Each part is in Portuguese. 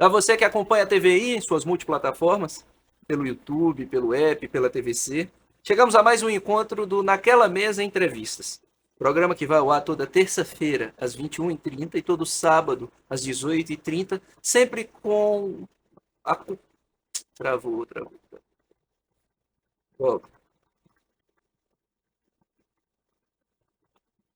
A você que acompanha a TVI em suas multiplataformas, pelo YouTube, pelo app, pela TVC, chegamos a mais um encontro do Naquela Mesa Entrevistas. Programa que vai ao ar toda terça-feira, às 21h30 e todo sábado, às 18h30, sempre com a... Travou. Volta.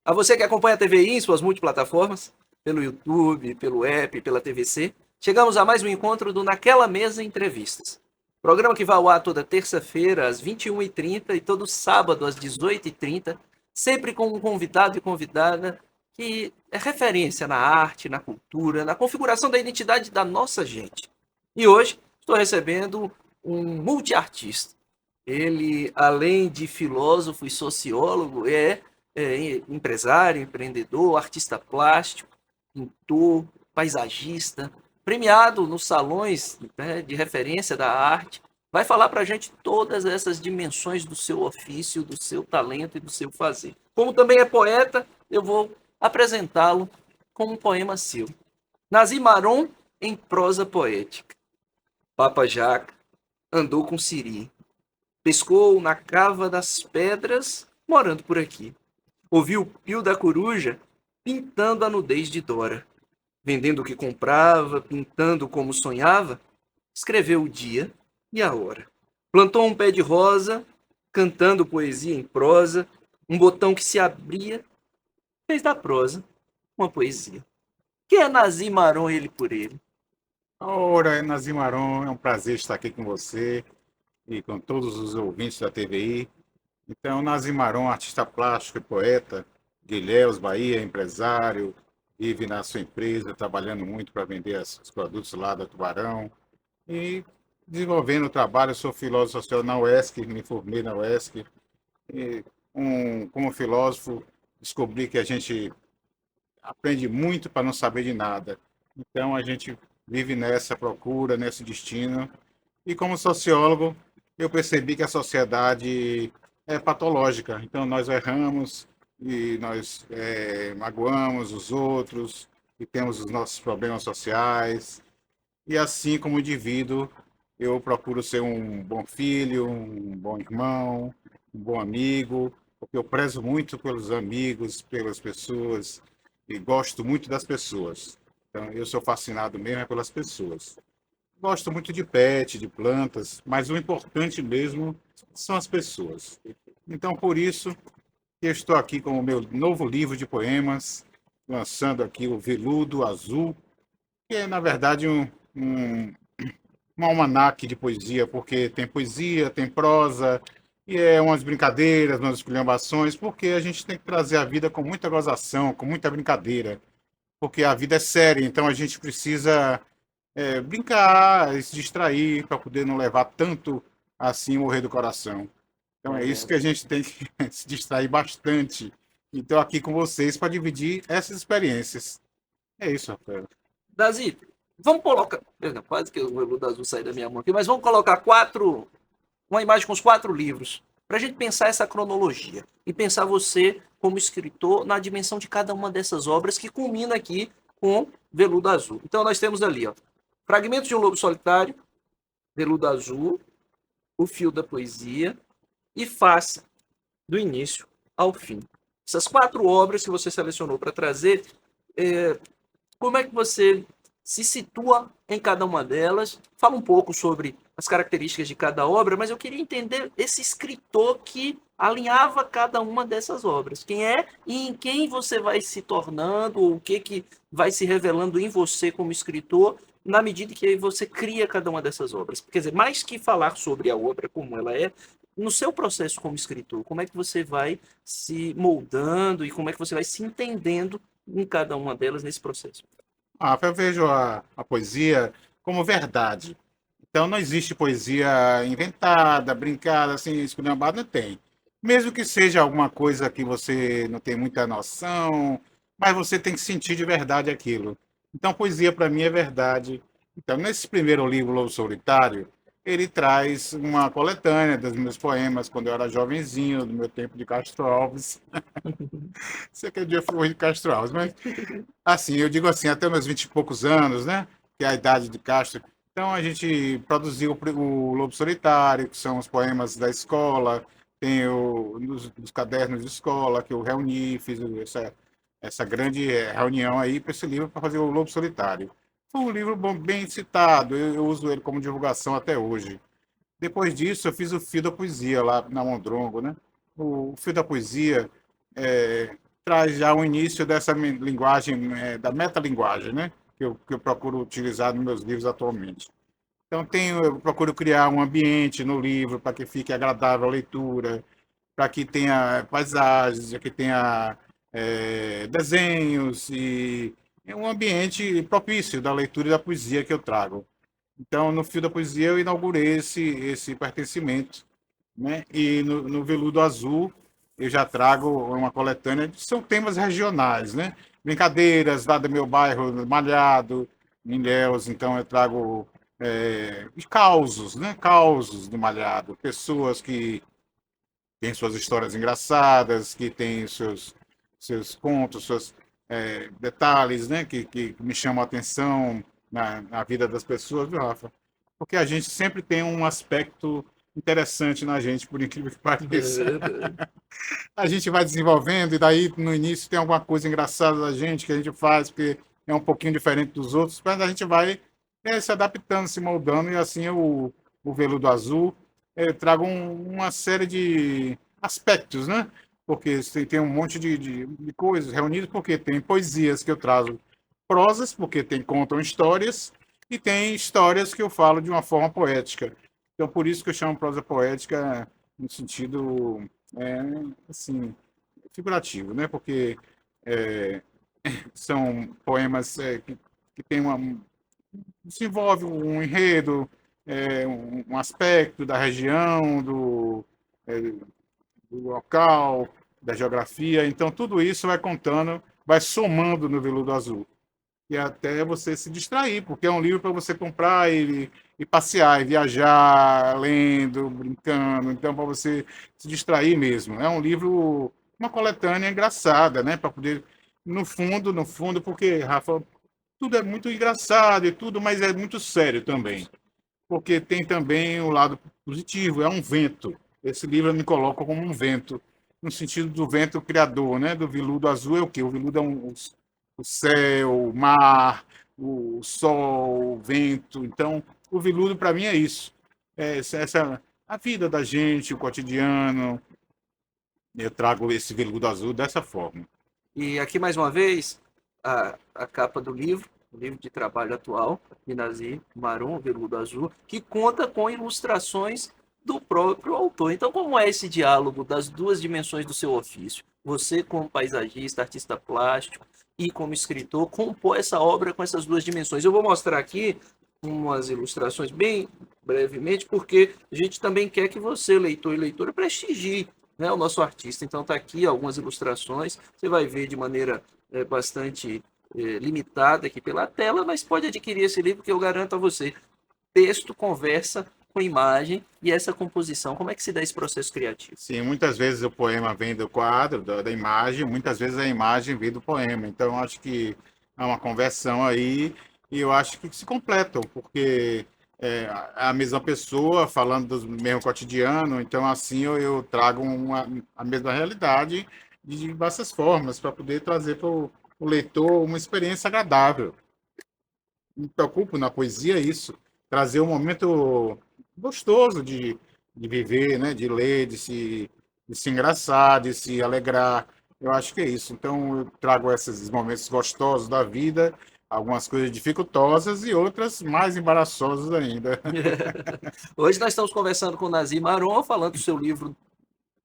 A você que acompanha a TVI em suas multiplataformas, pelo YouTube, pelo app, pela TVC, chegamos a mais um encontro do Naquela Mesa Entrevistas. Programa que vai ao ar toda terça-feira, às 21h30 e todo sábado, às 18h30, sempre com um convidado e convidada que é referência na arte, na cultura, na configuração da identidade da nossa gente. E hoje estou recebendo um multiartista. Ele, além de filósofo e sociólogo, é empresário, empreendedor, artista plástico, pintor, paisagista, premiado nos salões, né, de referência da arte. Vai falar para a gente todas essas dimensões do seu ofício, do seu talento e do seu fazer. Como também é poeta, eu vou apresentá-lo com um poema seu. Nazim Maron em prosa poética. Papa Jaca andou com Siri, pescou na cava das pedras, morando por aqui. Ouviu o pio da coruja pintando a nudez de Dora. Vendendo o que comprava, pintando como sonhava, escreveu o dia e a hora. Plantou um pé de rosa, cantando poesia em prosa, um botão que se abria, fez da prosa uma poesia. Que é Nazim Maron, ele por ele? Ora, Nazim Maron, é um prazer estar aqui com você e com todos os ouvintes da TVI. Então, Nazim Maron, artista plástico e poeta de Ilhéus, Bahia, empresário, vive na sua empresa, trabalhando muito para vender os produtos lá da Tubarão e desenvolvendo o trabalho. Eu sou filósofo social na UESC, me formei na UESC. E, como filósofo, descobri que a gente aprende muito para não saber de nada. Então, a gente vive nessa procura, nesse destino. E como sociólogo, eu percebi que a sociedade é patológica. Então, nós erramos e nós magoamos os outros e temos os nossos problemas sociais. E assim, como indivíduo, eu procuro ser um bom filho, um bom irmão, um bom amigo, porque eu prezo muito pelos amigos, pelas pessoas e gosto muito das pessoas. Então, eu sou fascinado mesmo é pelas pessoas. Gosto muito de pet, de plantas, mas o importante mesmo são as pessoas. Então, por isso, eu estou aqui com o meu novo livro de poemas, lançando aqui o Veludo Azul, que é, na verdade, um almanaque de poesia, porque tem poesia, tem prosa, e é umas brincadeiras, umas esculhambações, porque a gente tem que trazer a vida com muita gozação, com muita brincadeira, porque a vida é séria, então a gente precisa brincar, se distrair, para poder não levar tanto assim morrer do coração. Então é isso que a gente tem que se distrair bastante. Então aqui com vocês para dividir essas experiências. É isso, Rafael. Dazi, vamos colocar. Quase que o veludo azul sair da minha mão aqui, mas vamos colocar uma imagem com os 4 livros, para a gente pensar essa cronologia e pensar você como escritor na dimensão de cada uma dessas obras que culmina aqui com Veludo Azul. Então nós temos ali, ó, Fragmentos de um Lobo Solitário, Veludo Azul, O Fio da Poesia e Face, do início ao fim. Essas 4 obras que você selecionou para trazer, como é que você se situa em cada uma delas? Fala um pouco sobre as características de cada obra, mas eu queria entender esse escritor que alinhava cada uma dessas obras. Quem é e em quem você vai se tornando, ou o que vai se revelando em você como escritor, na medida que você cria cada uma dessas obras. Quer dizer, mais que falar sobre a obra como ela é, no seu processo como escritor, como é que você vai se moldando e como é que você vai se entendendo em cada uma delas nesse processo? Eu vejo a poesia como verdade. Então não existe poesia inventada, brincada, assim, esculhambada, não tem. Mesmo que seja alguma coisa que você não tem muita noção, mas você tem que sentir de verdade aquilo. Então poesia para mim é verdade. Então nesse primeiro livro, Lobo Solitário, ele traz uma coletânea dos meus poemas quando eu era jovenzinho, do meu tempo de Castro Alves. Sei que dia foi de Castro Alves, mas assim, eu digo assim, até meus 20 e poucos anos, né? que é a Idade de Castro. Então a gente produziu o Lobo Solitário, que são os poemas da escola, tem nos cadernos de escola que eu reuni, fiz essa grande reunião aí para esse livro para fazer o Lobo Solitário. Foi um livro bom, bem citado, eu uso ele como divulgação até hoje. Depois disso, eu fiz o Fio da Poesia lá na Mondrongo, né? O Fio da Poesia traz já o início dessa linguagem, da metalinguagem, né? Que eu procuro utilizar nos meus livros atualmente. Então, eu procuro criar um ambiente no livro para que fique agradável a leitura, para que tenha paisagens, para que tenha desenhos e é um ambiente propício da leitura e da poesia que eu trago. Então, no Fio da Poesia, eu inaugurei esse pertencimento, né? E no Veludo Azul, eu já trago uma coletânea, são temas regionais, né? Brincadeiras lá do meu bairro, Malhado, em Ilhéus, então eu trago causos, né? Causos do Malhado, pessoas que têm suas histórias engraçadas, que têm seus contos, seus detalhes, né? Que me chamam a atenção na vida das pessoas, viu, Rafa? Porque a gente sempre tem um aspecto interessante na gente, por incrível que É pareça. verdade. A gente vai desenvolvendo e daí no início tem alguma coisa engraçada da gente que a gente faz, porque é um pouquinho diferente dos outros, mas a gente vai se adaptando, se moldando e assim o Veludo Azul traga uma série de aspectos, né? Porque tem um monte de coisas reunidas, porque tem poesias que eu trago prosas, porque contam histórias, e tem histórias que eu falo de uma forma poética. Então, por isso que eu chamo prosa poética no sentido, é, assim, figurativo, né? Porque é, são poemas que têm desenvolve um enredo, um aspecto da região, é, do local, da geografia. Então, tudo isso vai contando, vai somando no Veludo Azul e até você se distrair, porque é um livro para você comprar e passear, e viajar, lendo, brincando, então para você se distrair mesmo. É um livro, uma coletânea engraçada, né? Para poder, no fundo, porque, Rafa, tudo é muito engraçado e tudo, mas é muito sério também. Porque tem também o lado positivo, é um vento. Esse livro eu me coloca como um vento, no sentido do vento criador, né? Do veludo azul é o quê? O veludo é o céu, o mar, o sol, o vento. Então, o veludo para mim é isso. A vida da gente, o cotidiano. Eu trago esse veludo azul dessa forma. E aqui mais uma vez a capa do livro, o livro de trabalho atual, Minazi Marum, Veludo Azul, que conta com ilustrações do próprio autor. Então, como é esse diálogo das duas dimensões do seu ofício? Você, como paisagista, artista plástico e como escritor, compor essa obra com essas duas dimensões. Eu vou mostrar aqui umas ilustrações bem brevemente, porque a gente também quer que você, leitor e leitora, prestigie, né, o nosso artista. Então tá aqui algumas ilustrações, você vai ver de maneira bastante limitada aqui pela tela, mas pode adquirir esse livro que eu garanto a você. Texto conversa com imagem e essa composição. Como é que se dá esse processo criativo? Sim, muitas vezes o poema vem do quadro, da imagem, muitas vezes a imagem vem do poema. Então, eu acho que é uma conversão aí e eu acho que se completam, porque a mesma pessoa falando do mesmo cotidiano, então assim eu trago a mesma realidade de diversas formas para poder trazer para o leitor uma experiência agradável. Me preocupo na poesia isso, trazer um momento gostoso de viver, né? De ler, de se engraçar, de se alegrar. Eu acho que é isso. Então, eu trago esses momentos gostosos da vida, algumas coisas dificultosas e outras mais embaraçosas ainda. Hoje nós estamos conversando com o Nazim Maron, falando do seu livro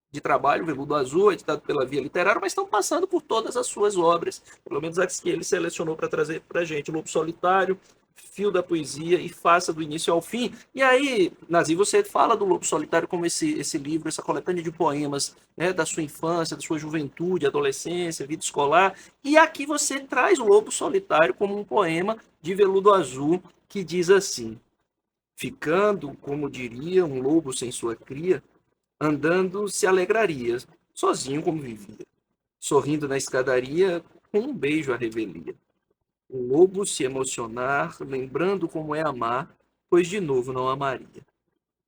de trabalho, Veludo Azul, editado pela Via Literária, mas estão passando por todas as suas obras, pelo menos as que ele selecionou para trazer para a gente. Lobo Solitário, Fio da Poesia e Faça do Início ao Fim. E aí, Nazi, você fala do Lobo Solitário como esse livro, essa coletânea de poemas, né, da sua infância, da sua juventude, adolescência, vida escolar. E aqui você traz o Lobo Solitário como um poema de Veludo Azul que diz assim: ficando, como diria, um lobo sem sua cria, andando se alegraria, sozinho como vivia, sorrindo na escadaria, com um beijo à revelia. O lobo se emocionar, lembrando como é amar, pois de novo não amaria.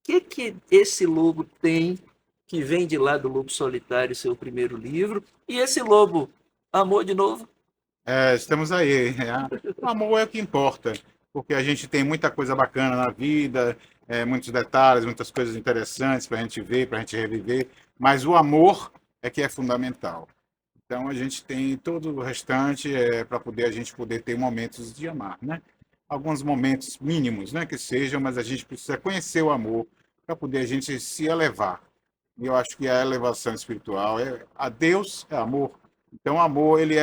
O que esse lobo tem que vem de lá do Lobo Solitário, seu primeiro livro, e esse lobo amou de novo? Estamos aí. O amor é o que importa, porque a gente tem muita coisa bacana na vida, muitos detalhes, muitas coisas interessantes para a gente ver, para a gente reviver, mas o amor é que é fundamental. Então a gente tem todo o restante para poder a gente poder ter momentos de amar, né? Alguns momentos mínimos, né, que sejam, mas a gente precisa conhecer o amor para poder a gente se elevar. E eu acho que a elevação espiritual a Deus é amor. Então, o amor ele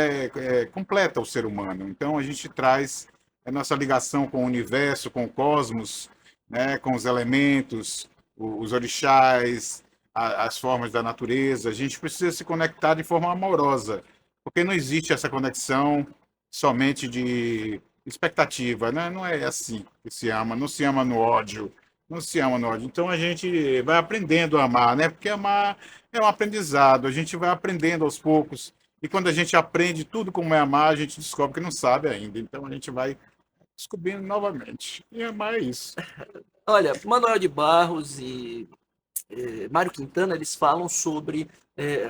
completa o ser humano. Então, a gente traz a nossa ligação com o universo, com o cosmos, né, com os elementos, os orixás, as formas da natureza. A gente precisa se conectar de forma amorosa, porque não existe essa conexão somente de expectativa, né? Não é assim que se ama, não se ama no ódio, não se ama no ódio. Então a gente vai aprendendo a amar, né? Porque amar é um aprendizado, a gente vai aprendendo aos poucos. E quando a gente aprende tudo como é amar, a gente descobre que não sabe ainda. Então a gente vai descobrindo novamente. E amar é isso. Olha, Manuel de Barros e Mário Quintana, eles falam sobre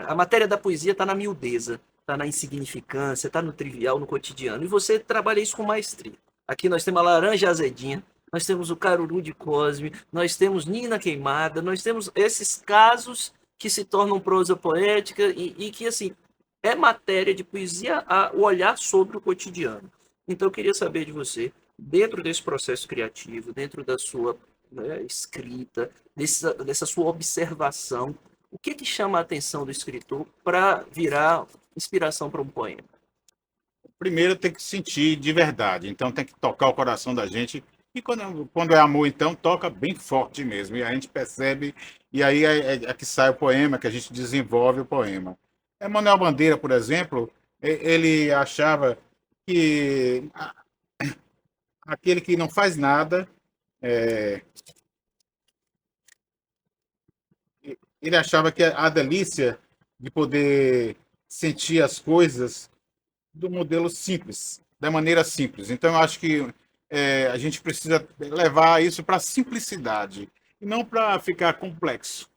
a matéria da poesia está na miudeza, está na insignificância, está no trivial, no cotidiano. E você trabalha isso com maestria. Aqui nós temos a laranja azedinha, nós temos o caruru de Cosme, nós temos Nina Queimada, nós temos esses casos que se tornam prosa poética e que, assim, é matéria de poesia o olhar sobre o cotidiano. Então eu queria saber de você, dentro desse processo criativo, dentro da sua escrita, dessa sua observação, o que chama a atenção do escritor para virar inspiração para um poema? Primeiro tem que sentir de verdade, então tem que tocar o coração da gente. E quando é amor, então toca bem forte mesmo. E a gente percebe, e aí é que sai o poema, que a gente desenvolve o poema. Manuel Bandeira, por exemplo, ele achava que aquele que não faz nada, é, ele achava que a delícia de poder sentir as coisas do modelo simples, da maneira simples. Então, eu acho que a gente precisa levar isso para a simplicidade e não para ficar complexo.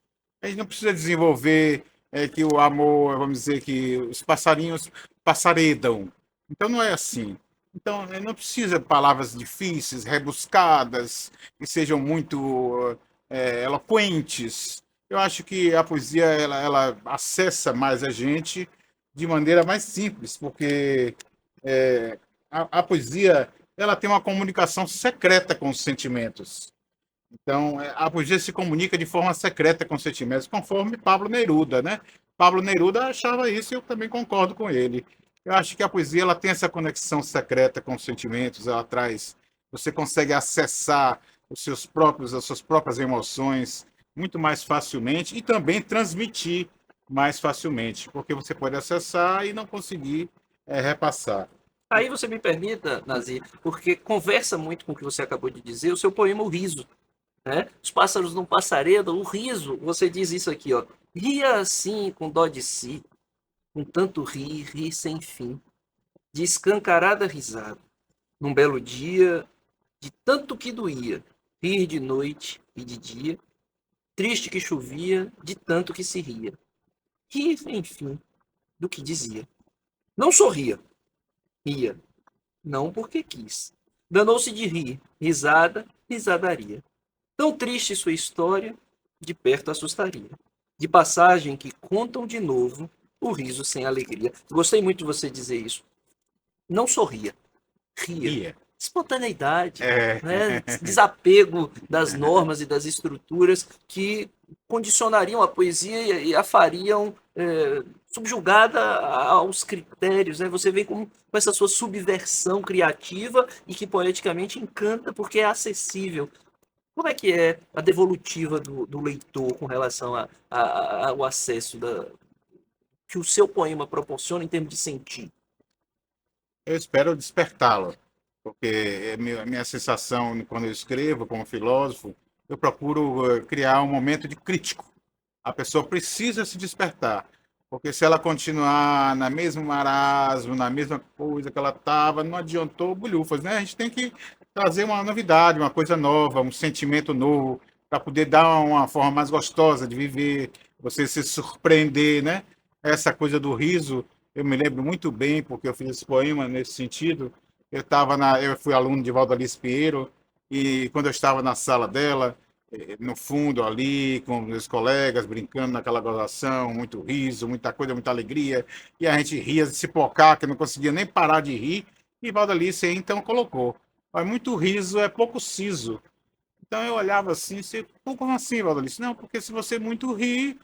A gente não precisa desenvolver que o amor, vamos dizer que os passarinhos passaredam. Então, não é assim. Então, não precisa de palavras difíceis, rebuscadas, que sejam muito eloquentes. Eu acho que a poesia ela acessa mais a gente de maneira mais simples, porque a poesia ela tem uma comunicação secreta com os sentimentos. Então, a poesia se comunica de forma secreta com os sentimentos, conforme Pablo Neruda, né? Pablo Neruda achava isso e eu também concordo com ele. Eu acho que a poesia ela tem essa conexão secreta com os sentimentos, ela traz, você consegue acessar as suas próprias emoções muito mais facilmente e também transmitir mais facilmente, porque você pode acessar e não conseguir repassar. Aí você me permita, Nazi, porque conversa muito com o que você acabou de dizer, o seu poema O Riso. Né? Os pássaros não passaredam, o riso, você diz isso aqui, ó. Ria assim, com dó de si, com tanto rir, rir sem fim, de escancarada risada. Num belo dia, de tanto que doía, rir de noite e de dia, triste que chovia, de tanto que se ria. Rir, enfim, do que dizia. Não sorria, ria, não porque quis. Danou-se de rir, risada, risadaria. Tão triste sua história, de perto assustaria. De passagem que contam de novo o riso sem alegria. Gostei muito de você dizer isso. Não sorria, ria. Ria. Espontaneidade, É, né? Desapego das normas e das estruturas que condicionariam a poesia e a fariam subjugada aos critérios. Né? Você vem com essa sua subversão criativa e que poeticamente encanta porque é acessível. Como é que é a devolutiva do leitor com relação ao acesso que o seu poema proporciona em termos de sentir? eu espero despertá-lo, porque é minha sensação quando eu escrevo como filósofo, eu procuro criar um momento de crítico. A pessoa precisa se despertar, Porque se ela continuar na mesmo marasmo, na mesma coisa que ela estava, não adiantou bulhufas, né? A gente tem que trazer uma novidade, uma coisa nova, um sentimento novo, para poder dar uma forma mais gostosa de viver, você se surpreender, né? Essa coisa do riso, eu me lembro muito bem, porque eu fiz esse poema nesse sentido. Eu fui aluno de Valdalis Pinheiro, e quando eu estava na sala dela, no fundo ali, com meus colegas, brincando naquela gozação, muito riso, muita coisa, muita alegria, e a gente ria de se pocar, que não conseguia nem parar de rir, e Valdalice então colocou, mas muito riso é pouco siso. Então eu olhava assim, você, como assim, Valdalice? Não, porque se você muito rir,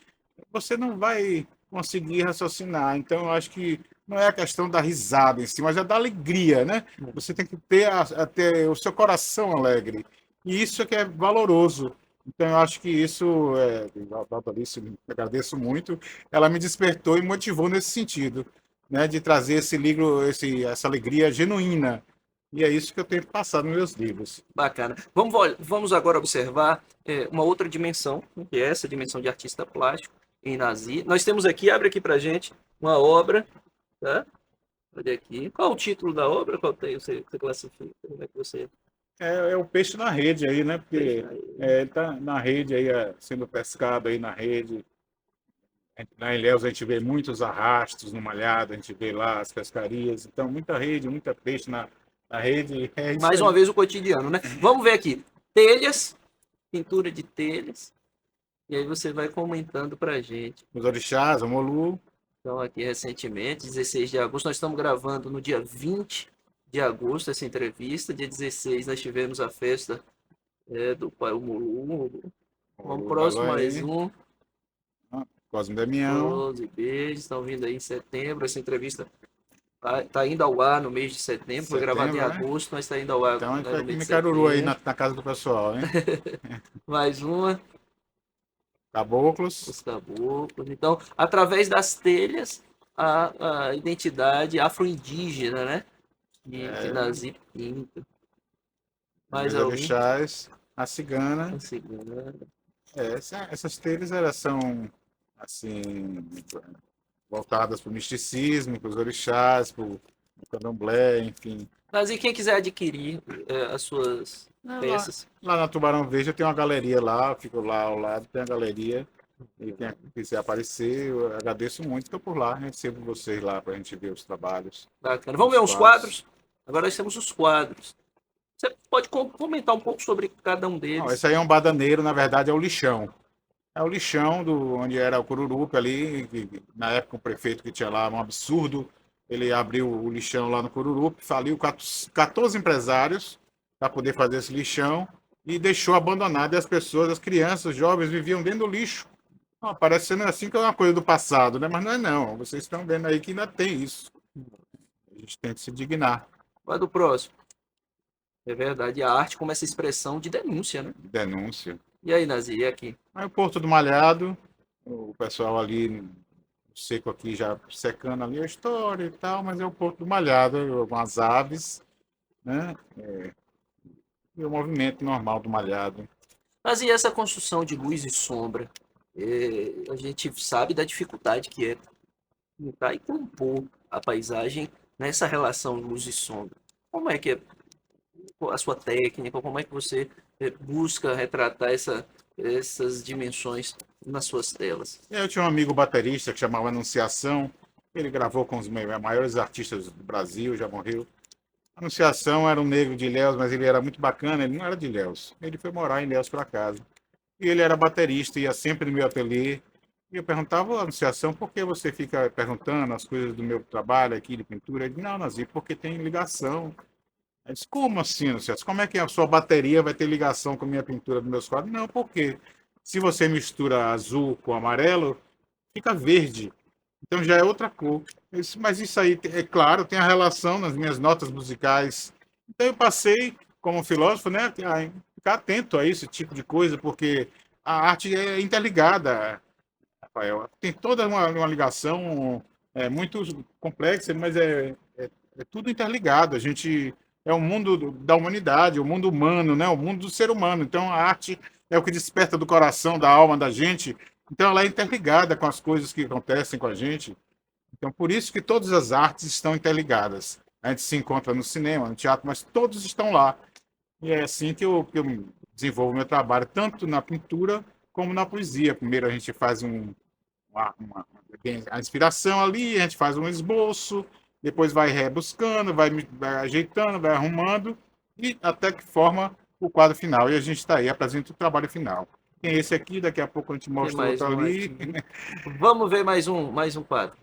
você não vai conseguir raciocinar. Então eu acho que não é a questão da risada em si, mas é da alegria, né? Você tem que ter, ter o seu coração alegre. E isso é que é valoroso. Então eu acho que isso, a Alice, agradeço muito, ela me despertou e motivou nesse sentido, né? De trazer esse livro, essa alegria genuína. E é isso que eu tento passar nos meus livros. Bacana. Vamos agora observar uma outra dimensão, que é essa dimensão de artista plástico em Nazi. Nós temos aqui, abre aqui pra gente, uma obra, tá? Olha aqui. Qual o título da obra? Qual tem? Você classifica? Como é que você... É o peixe na rede aí, né? Porque ele tá na rede aí, sendo pescado aí na rede. Na Ilhéus a gente vê muitos arrastos no malhado, a gente vê lá as pescarias. Então, muita rede, muita peixe na rede. É isso Mais uma aí. vez o cotidiano, né? Vamos ver aqui. Telhas, pintura de telhas. E aí você vai comentando pra gente. Os orixás, o Molu. Então, aqui recentemente, 16 de agosto, nós estamos gravando no dia 20 de agosto essa entrevista. Dia 16 nós tivemos a festa do Pai Mulu. Vamos O próximo, mais Eloy, um. Cosme Damião. 12 beijos, estão vindo aí em setembro. Essa entrevista tá indo ao ar no mês de setembro. Foi gravado em Setembro, né? agosto, mas está indo ao ar Então a gente vai no mês comer de caruru aí setembro. na casa do pessoal, hein? Mais uma, Caboclos. os caboclos. Então, através das telhas, a identidade afro-indígena, né? Que É, Nazi pinta. Mais meus algum? orixás. A cigana. A cigana. Essas telhas, elas são, assim, voltadas para o misticismo, para os orixás, para o candomblé, enfim. Mas e quem quiser adquirir as suas Lá, peças? lá na Tubarão Veja tem uma galeria lá, eu fico lá ao lado, tem a galeria. E quem quiser aparecer, eu agradeço muito, estou por lá, recebo vocês lá para a gente ver os trabalhos, Bacana. Vamos os ver uns quadros. quadros? Agora nós temos os quadros. Você pode comentar um pouco sobre cada um Não, deles? esse aí é um badaneiro, na verdade é o lixão. É o lixão do onde era o Cururuca ali, na época o prefeito que tinha lá, um absurdo, ele abriu o lixão lá no Cururuca, faliu 14 empresários para poder fazer esse lixão e deixou abandonado e as pessoas, as crianças, os jovens viviam dentro do lixo. Não, parecendo assim que é uma coisa do passado, né? Mas não é não. Vocês estão vendo aí que ainda tem isso. A gente tem que se dignar. Quadro próximo. É verdade, a arte como essa expressão de denúncia, né? Denúncia. E aí, Nazi, e aqui? Aí o Porto do Malhado, o pessoal ali seco aqui já secando ali a história e tal, mas é o Porto do Malhado, algumas aves, né? E o movimento normal do Malhado. Mas e essa construção de luz e sombra? A gente sabe da dificuldade que é pintar e compor a paisagem nessa relação luz e sombra. Como é que é a sua técnica? Como é que você busca retratar essas dimensões nas suas telas? Eu tinha um amigo baterista que chamava Anunciação, ele gravou com os maiores artistas do Brasil, já morreu. Anunciação era um negro de Ilhéus, mas ele era muito bacana, ele não era de Ilhéus. Ele foi morar em Ilhéus por acaso. E ele era baterista, ia sempre no meu ateliê. E eu perguntava, "Ô, Anunciação, por que você fica perguntando as coisas do meu trabalho aqui de pintura?" Ele disse, não, Nazi, porque tem ligação. Eu disse, como assim, Anunciação? Como é que a sua bateria vai ter ligação com a minha pintura dos meus quadros? Não, porque se você mistura azul com amarelo, fica verde. Então já é outra cor. Mas isso aí, é claro, tem a relação nas minhas notas musicais. Então eu passei, como filósofo, né, a ficar atento a esse tipo de coisa, porque a arte é interligada, Rafael. Tem toda uma ligação muito complexa, mas é tudo interligado. A gente é o mundo da humanidade, o mundo humano, né, o mundo do ser humano. Então a arte é o que desperta do coração, da alma da gente Então ela é interligada com as coisas que acontecem com a gente. Então por isso que todas as artes estão interligadas. A gente se encontra no cinema, no teatro, mas todos estão lá. E é assim que eu desenvolvo meu trabalho, tanto na pintura como na poesia. Primeiro a gente faz a inspiração ali, a gente faz um esboço, depois vai rebuscando, vai ajeitando, vai arrumando, e até que forma o quadro final. E a gente está aí, apresenta o trabalho final. Tem esse aqui, daqui a pouco a gente Tem mostra mais outro um ali. aqui. Vamos ver mais um quadro.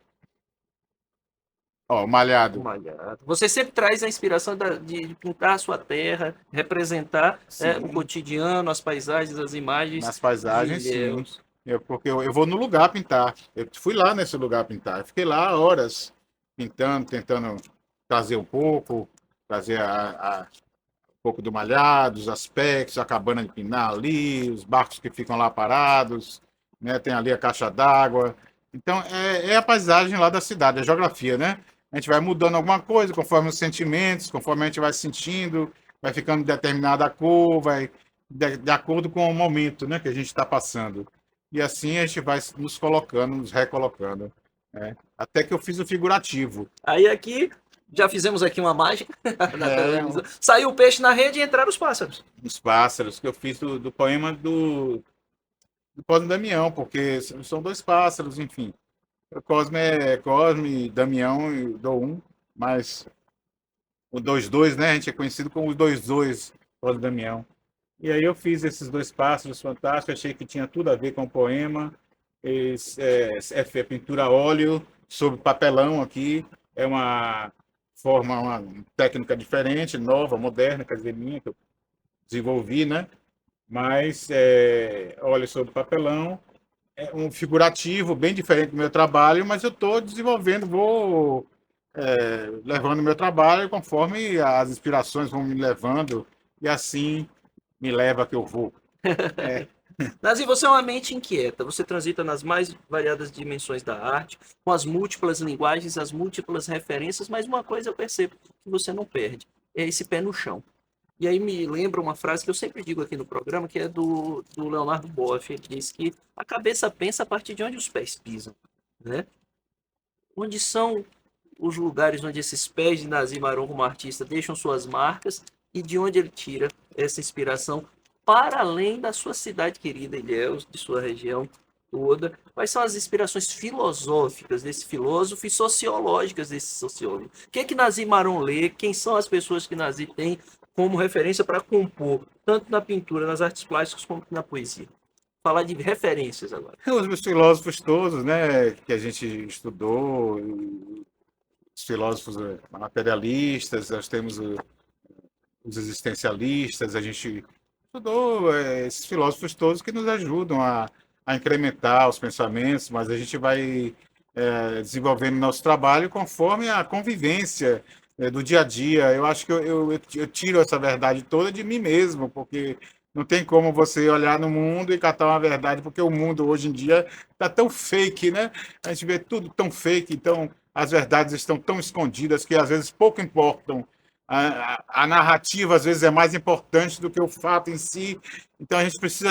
Ó, Malhado. Malhado. Você sempre traz a inspiração de pintar a sua terra, representar o Sim, cotidiano, as paisagens, as imagens nas de paisagens, sim. Ilhéus. Porque eu vou no lugar pintar. Eu fui lá nesse lugar pintar. Eu fiquei lá horas pintando, tentando trazer um pouco, trazer um pouco do Malhado, os aspectos, a cabana de pinar ali, os barcos que ficam lá parados, né? Tem ali a caixa d'água. Então, é a paisagem lá da cidade, a geografia, né? A gente vai mudando alguma coisa conforme os sentimentos, conforme a gente vai sentindo, vai ficando determinada a cor, vai de acordo com o momento, né, que a gente está passando. E assim a gente vai nos colocando, nos recolocando, né? Até que eu fiz o figurativo. Aí aqui, já fizemos aqui uma mágica na É, televisão. Saiu o peixe na rede e entraram os pássaros. os pássaros que eu fiz do poema do Cosme e Damião, porque são dois pássaros, enfim. O Cosme é Cosme, Damião, eu dou um, mas o dois dois, né? A gente é conhecido como os dois dois, Cosme e Damião. E aí eu fiz esses dois pássaros fantásticos, achei que tinha tudo a ver com o poema. É pintura a óleo sobre papelão aqui, é uma forma, uma técnica diferente, nova, moderna, quer dizer, minha, que eu desenvolvi, né? Mas óleo sobre papelão, é um figurativo bem diferente do meu trabalho, mas eu estou desenvolvendo, vou levando o meu trabalho conforme as inspirações vão me levando e assim me leva que eu vou. É, Nazi, você é uma mente inquieta. Você transita nas mais variadas dimensões da arte, com as múltiplas linguagens, as múltiplas referências, mas uma coisa eu percebo que você não perde. É esse pé no chão. E aí me lembra uma frase que eu sempre digo aqui no programa, que é do Leonardo Boff. Ele diz que a cabeça pensa a partir de onde os pés pisam, né? Onde são os lugares onde esses pés de Nazim Maron como artista deixam suas marcas e de onde ele tira essa inspiração para além da sua cidade querida, Ilhéus, de sua região toda. Quais são as inspirações filosóficas desse filósofo e sociológicas desse sociólogo? O que é que Nazim Maron lê? Quem são as pessoas que Nazim tem como referência para compor, tanto na pintura, nas artes plásticas, como na poesia? Falar de referências agora. os meus filósofos todos, né, que a gente estudou, os filósofos materialistas, nós temos os existencialistas, a gente estudou esses filósofos todos que nos ajudam a incrementar os pensamentos, mas a gente vai desenvolvendo nosso trabalho conforme a convivência do dia a dia. Eu acho que eu tiro essa verdade toda de mim mesmo, porque não tem como você olhar no mundo e catar uma verdade, porque o mundo hoje em dia está tão fake, né? A gente vê tudo tão fake, então as verdades estão tão escondidas que às vezes pouco importam. A narrativa às vezes é mais importante do que o fato em si. Então a gente precisa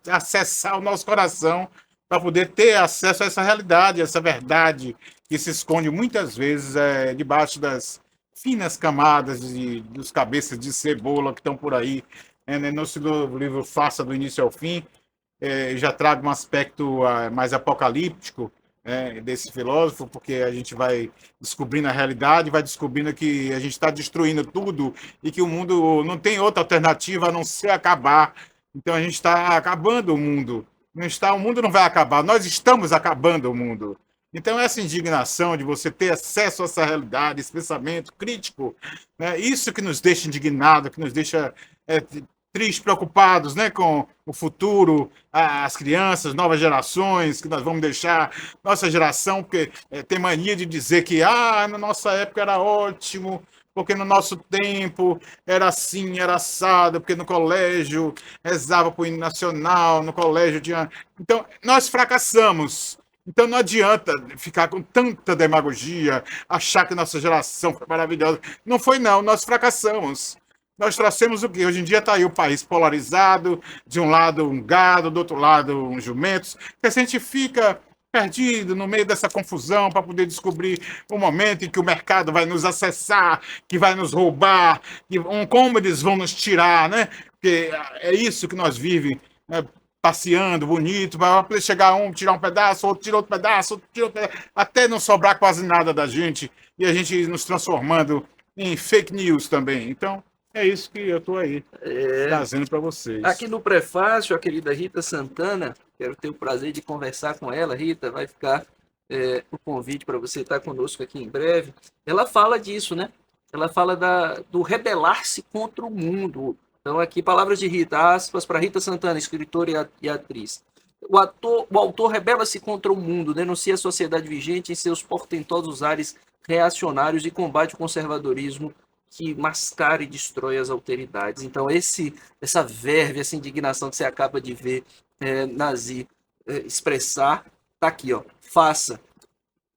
acessar o nosso coração para poder ter acesso a essa realidade, a essa verdade que se esconde muitas vezes debaixo das finas camadas dos cabeças de cebola que estão por aí. No livro Faça do Início ao Fim, já trago um aspecto mais apocalíptico desse filósofo, porque a gente vai descobrindo a realidade, vai descobrindo que a gente está destruindo tudo e que o mundo não tem outra alternativa a não ser acabar. Então a gente está acabando o mundo. Não está, o mundo não vai acabar, nós estamos acabando o mundo. Então essa indignação de você ter acesso a essa realidade, esse pensamento crítico, né, isso que nos deixa indignado, que nos deixa tristes, preocupados, né, com o futuro, as crianças, novas gerações, que nós vamos deixar nossa geração, porque tem mania de dizer que na nossa época era ótimo, porque no nosso tempo era assim, era assado, porque no colégio rezava para o hino nacional, no colégio tinha... Então, nós fracassamos. Então não adianta ficar com tanta demagogia, achar que nossa geração foi maravilhosa. Não foi não, nós fracassamos. nós trouxemos o quê? Hoje em dia está aí o país polarizado, de um lado um gado, do outro lado um jumentos, que a gente fica perdido no meio dessa confusão para poder descobrir o momento em que o mercado vai nos acessar, que vai nos roubar, como eles vão nos tirar, né? Porque é isso que nós vivemos, né? Passeando, bonito, para chegar um, tirar um pedaço, outro tira outro pedaço, outro tira outro pedaço, até não sobrar quase nada da gente, e a gente nos transformando em fake news também. Então, é isso que eu estou aí trazendo para vocês. Aqui no prefácio, a querida Rita Santana, quero ter o prazer de conversar com ela. Rita, vai ficar o convite para você estar conosco aqui em breve. Ela fala disso, né? Ela fala do rebelar-se contra o mundo. Então, aqui, palavras de Rita, aspas, para Rita Santana, escritora e atriz. O autor rebela-se contra o mundo, denuncia a sociedade vigente em seus portentosos ares reacionários e combate o conservadorismo que mascara e destrói as alteridades. Então, essa verve, essa indignação que você acaba de ver Nazi expressar, tá aqui, ó. Faça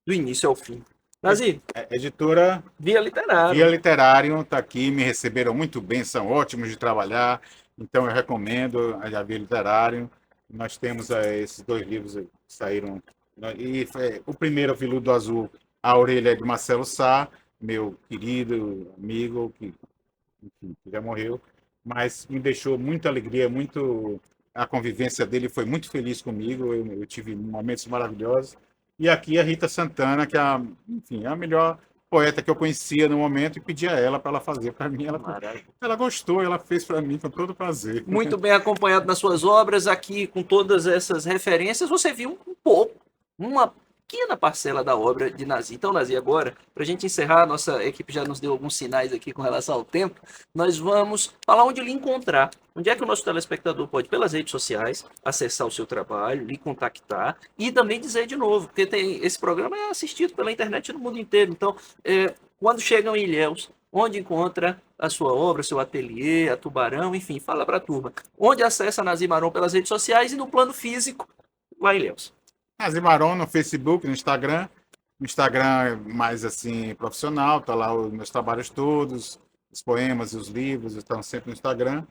do início ao fim. Nazi, editora Via Literário. Via Literário está aqui, me receberam muito bem, são ótimos de trabalhar, então eu recomendo a Via Literário. Nós temos esses 2 livros que saíram, e o primeiro, Veludo Azul, A Orelha, de Marcelo Sá, meu querido amigo, que já morreu, mas me deixou muita alegria, a convivência dele foi muito feliz comigo, eu tive momentos maravilhosos. E aqui a Rita Santana, que enfim, é a melhor poeta que eu conhecia no momento, e pedi a ela para ela fazer para mim. Ela gostou, ela fez para mim com todo prazer. Muito bem acompanhado nas suas obras, aqui com todas essas referências, você viu um pouco, uma pequena parcela da obra de Nazi. Então, Nazi, agora, para a gente encerrar, nossa equipe já nos deu alguns sinais aqui com relação ao tempo, nós vamos falar onde lhe encontrar. Onde é que o nosso telespectador pode, pelas redes sociais, acessar o seu trabalho, lhe contactar e também dizer de novo, porque esse programa é assistido pela internet no mundo inteiro. Então, quando chegam em Ilhéus, onde encontra a sua obra, seu ateliê, a Tubarão, enfim, fala para a turma. Onde acessa Nazi Maron pelas redes sociais e no plano físico, lá em Ilhéus. Nazi Maron no Facebook, no Instagram. No Instagram é mais assim, profissional, tá lá os meus trabalhos todos, os poemas e os livros estão sempre no Instagram.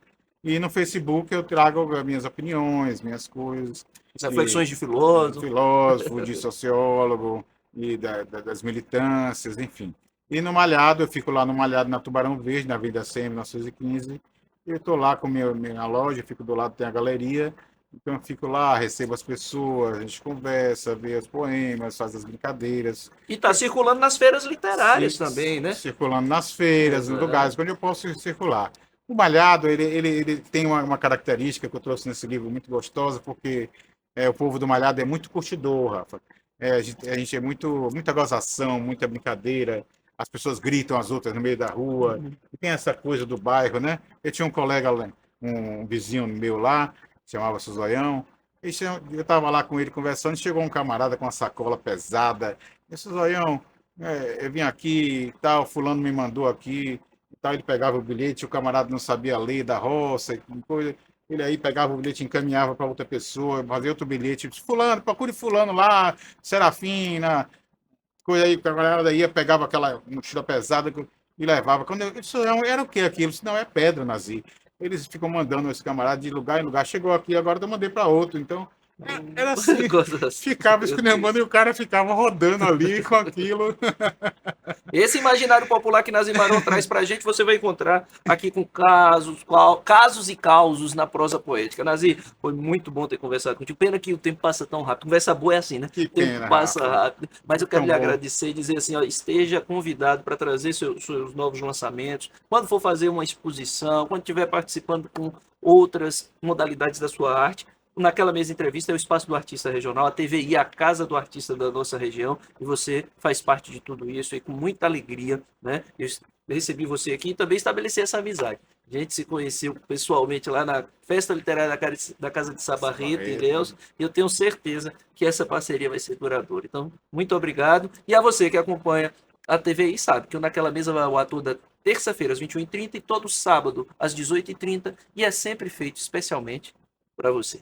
E no Facebook eu trago as minhas opiniões, minhas coisas. As reflexões de filósofo. De sociólogo, e das militâncias, enfim. E no Malhado, eu fico lá no Malhado, na Tubarão Verde, na Avenida 100, 1915. Eu estou lá com minha loja, fico do lado, tem a galeria. Então eu fico lá, recebo as pessoas, a gente conversa, vê os poemas, faz as brincadeiras. E está circulando nas feiras literárias também, né? Circulando nas feiras, nos lugares onde eu posso circular. O Malhado, ele tem uma característica que eu trouxe nesse livro muito gostosa, porque o povo do Malhado é muito curtidor, Rafa. A gente é muita gozação, muita brincadeira. As pessoas gritam as outras no meio da rua. E tem essa coisa do bairro, né? Eu tinha um colega, um vizinho meu lá, chamava-se Zoião. Eu estava lá com ele conversando, chegou um camarada com uma sacola pesada. Esse Zoião, eu vim aqui e tal, fulano me mandou aqui e tal. Ele pegava o bilhete, o camarada não sabia ler da roça e coisa. Ele aí pegava o bilhete, encaminhava para outra pessoa, fazia outro bilhete. Fulano, procure fulano lá, Serafina, coisa aí. A galera ia, pegava aquela mochila pesada e levava. Quando eu disse, era o que aquilo? Disse, não, é pedra, Nazi. Eles ficam mandando esse camarada de lugar em lugar. Chegou aqui, agora eu mandei para outro. Então, era assim. Ficava esculhambando e o cara ficava rodando ali com aquilo. Esse imaginário popular que Nazi Maron traz pra gente, você vai encontrar aqui com casos e causos na prosa poética. Nazi, foi muito bom ter conversado contigo. Pena que o tempo passa tão rápido. Conversa boa é assim, né? Que o tempo pena, passa rápido. Mas eu quero lhe bom. agradecer e dizer assim, ó, esteja convidado para trazer seus novos lançamentos. Quando for fazer uma exposição, quando estiver participando com outras modalidades da sua arte, naquela mesma entrevista é o Espaço do Artista Regional, a TVI, a casa do artista da nossa região, e você faz parte de tudo isso e com muita alegria, né? Eu recebi você aqui e também estabeleci essa amizade. A gente se conheceu pessoalmente lá na Festa Literária da Casa de Sabarreto, em Ilhéus, e eu tenho certeza que essa parceria vai ser duradoura. Então, muito obrigado. E a você que acompanha a TVI sabe que Naquela Mesa vai ao ar toda terça-feira às 21h30 e todo sábado às 18h30, e é sempre feito especialmente para você.